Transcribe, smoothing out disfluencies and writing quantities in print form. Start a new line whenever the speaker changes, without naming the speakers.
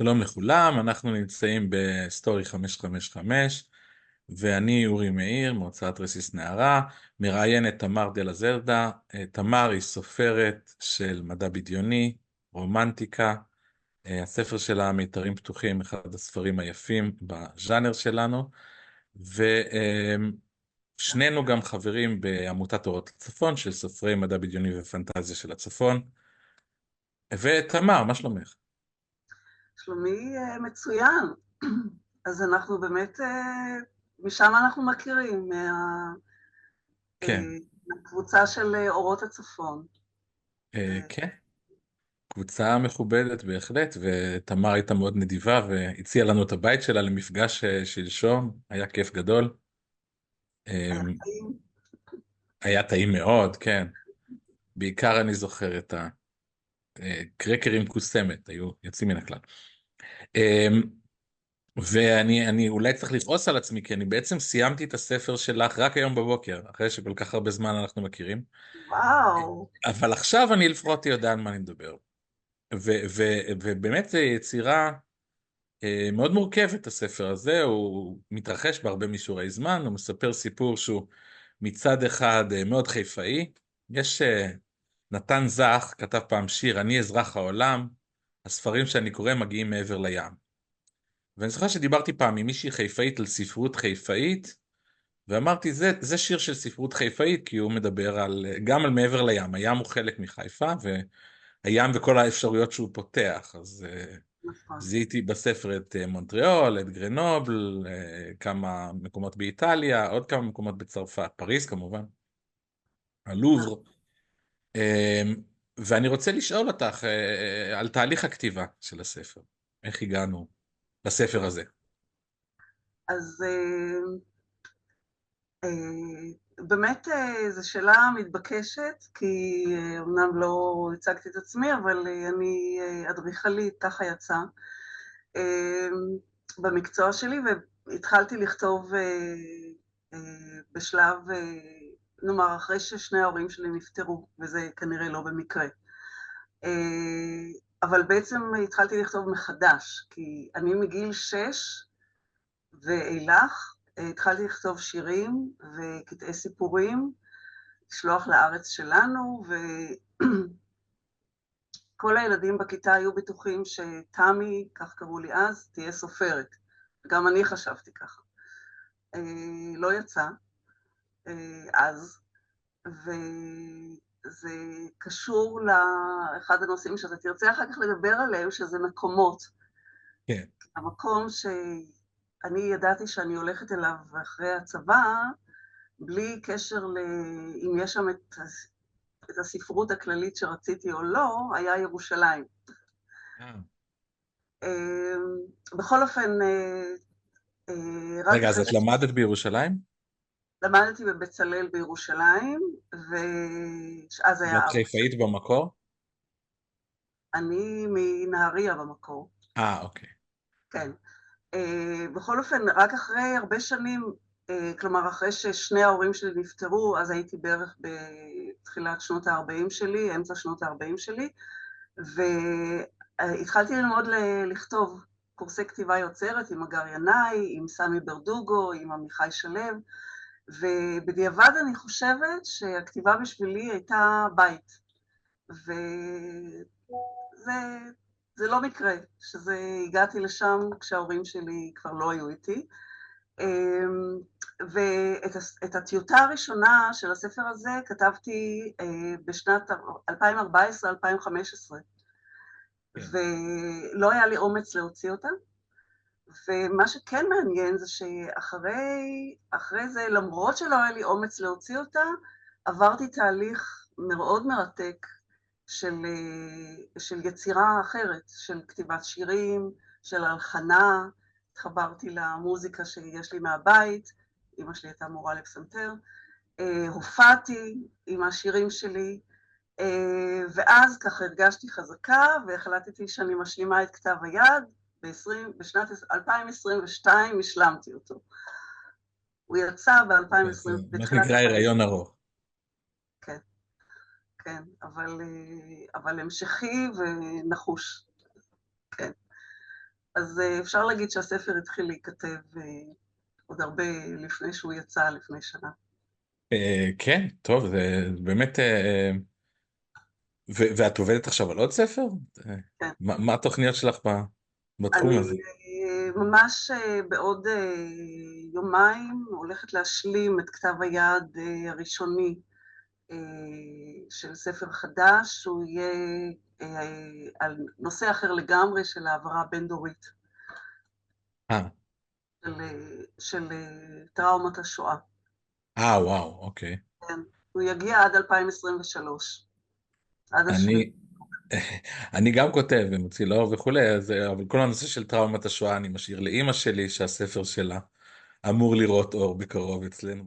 שלום לכולם, אנחנו נמצאים בסטורי 555 ואני אורי מאיר מהוצאת רסיס נערה, מראיין את תמר דלה זרדה. תמר היא סופרת של מדע בדיוני, רומנטיקה. הספר שלה מיתרים פתוחים, אחד הספרים היפים בז'אנר שלנו, ושנינו גם חברים בעמותת אורות הצפון של סופרי מדע בדיוני ופנטזיה של הצפון. ותמר, מה שלומך?
שלומי מצוין. אז אנחנו באמת, משם אנחנו מכירים,
כן,
מהקבוצה של אורות הצפון.
כן. קבוצה מכובדת בהחלט, ותמר הייתה מאוד נדיבה והציעה לנו את הבית שלה למפגש שלשום, היה כיף גדול.
היה
אמ,
חיים.
היה טעים מאוד, כן. בעיקר אני זוכר את הקרקרים קוסמת, היו יוצאים מן הכלל. אמ, ואני אולי צריך לכעוס על עצמי, כי אני בעצם סיימתי את הספר שלך רק היום בבוקר, אחרי שכל כך הרבה זמן אנחנו מכירים.
וואו.
אבל עכשיו אני לפחות יודע על מה אני מדבר. ובאמת זה יצירה מאוד מורכבת. הספר הזה, הוא מתרחש בהרבה מישורי זמן, הוא מספר סיפור שהוא מצד אחד מאוד חיפאי. יש נתן זך כתב פעם שיר, אני אזרח העולם, הספרים שאני קורא מגיעים מעבר לים. ואני זוכר שדיברתי פעם עם מישהי חיפאית על ספרות חיפאית, ואמרתי זה שיר של ספרות חיפאית, כי הוא מדבר גם על מעבר לים. הים הוא חלק מחיפה, והים וכל האפשרויות שהוא פותח. אז
נכון.
זיהיתי בספר את מונטריאול, את גרנובל, כמה מקומות באיטליה, עוד כמה מקומות בצרפת, פריז כמובן, הלובר. ואני רוצה לשאול אותך על תהליך הכתיבה של הספר. איך הגענו לספר הזה?
אז באמת זו שאלה מתבקשת, כי אומנם לא הצגתי את עצמי, אבל אני אדריכלית, ככה יצא, במקצוע שלי, והתחלתי לכתוב בשלב, נאמר, אחרי ששני ההורים שלי נפטרו, וזה כנראה לא במקרה. אבל בעצם התחלתי לכתוב מחדש, כי אני מגיל 6 ואילך, התחלתי לכתוב שירים וקטעי סיפורים, לשלוח לארץ שלנו, וכל הילדים בכיתה היו בטוחים שתמי, כך קראו לי אז, תהיה סופרת. גם אני חשבתי ככה. לא יצא אז, וזה קשור לאחד הנושאים שאתה תרצה אחר כך לדבר עליהם, שזה מקומות.
כן.
המקום שאני ידעתי שאני הולכת אליו אחרי הצבא, בלי קשר אם יש שם את הספרות הכללית שרציתי או לא, היה ירושלים.
אה.
בכל אופן, רק
רגע, אז
אחרי
את למדת בירושלים?
למדתי בבצלאל בירושלים, ואז היה
ואת
4
חיפאית
שנים.
במקור?
אני מנהריה במקור,
אוקיי.
כן. בכל אופן, רק אחרי הרבה שנים, כלומר, אחרי ששני ההורים שלי נפטרו, אז הייתי בערך בתחילת שנות ה-40 שלי, אמצע שנות ה-40 שלי, והתחלתי ללמוד לכתוב קורסי כתיבה יוצרת עם אגר ינאי, עם סמי ברדוגו, עם עמיחי שלו, ובדיעבד אני חושבת שהכתיבה בשבילי הייתה בית. וזה לא מקרה, הגעתי לשם כשההורים שלי כבר לא היו איתי. ואת הטיוטה הראשונה של הספר הזה כתבתי בשנת 2014-2015,
כן.
ולא היה לי אומץ להוציא אותה. ומה שכן מעניין זה שאחרי זה, למרות שלא היה לי אומץ להוציא אותה, עברתי תהליך מאוד מרתק של יצירה אחרת, של כתיבת שירים, של הלחנה, התחברתי למוזיקה שיש לי מהבית, אמא שלי הייתה מורה לפסנתר, הופעתי עם השירים שלי, ואז ככה הרגשתי חזקה והחלטתי שאני משלימה את כתב היד, בשנת 2022 השלמתי אותו. הוא יצא
מה
בתחילת
שנקרא היריון
2020.
ארוך.
כן, כן, אבל המשכי ונחוש, כן. אז אפשר להגיד שהספר התחיל להיכתב עוד הרבה לפני שהוא יצא, לפני שנה.
כן, טוב, זה באמת, ואת עובדת עכשיו על עוד ספר? אה,
כן.
מה התוכניות שלך בתחום הזה?
אני ממש בעוד יומיים הולכת להשלים את כתב היד הראשוני אה, של ספר חדש, שהוא יהיה על נושא אחר לגמרי של העברה בין-דורית
אה,
של טראומת השואה.
וואו, אוקיי.
כן. הוא יגיע עד 2023, עד השביעי.
אני, אני גם כותב ומוציא לאור וכולי, אבל כל הנושא של טראומת השואה אני משאיר לאימא שלי, שהספר שלה אמור לראות אור בקרוב אצלנו.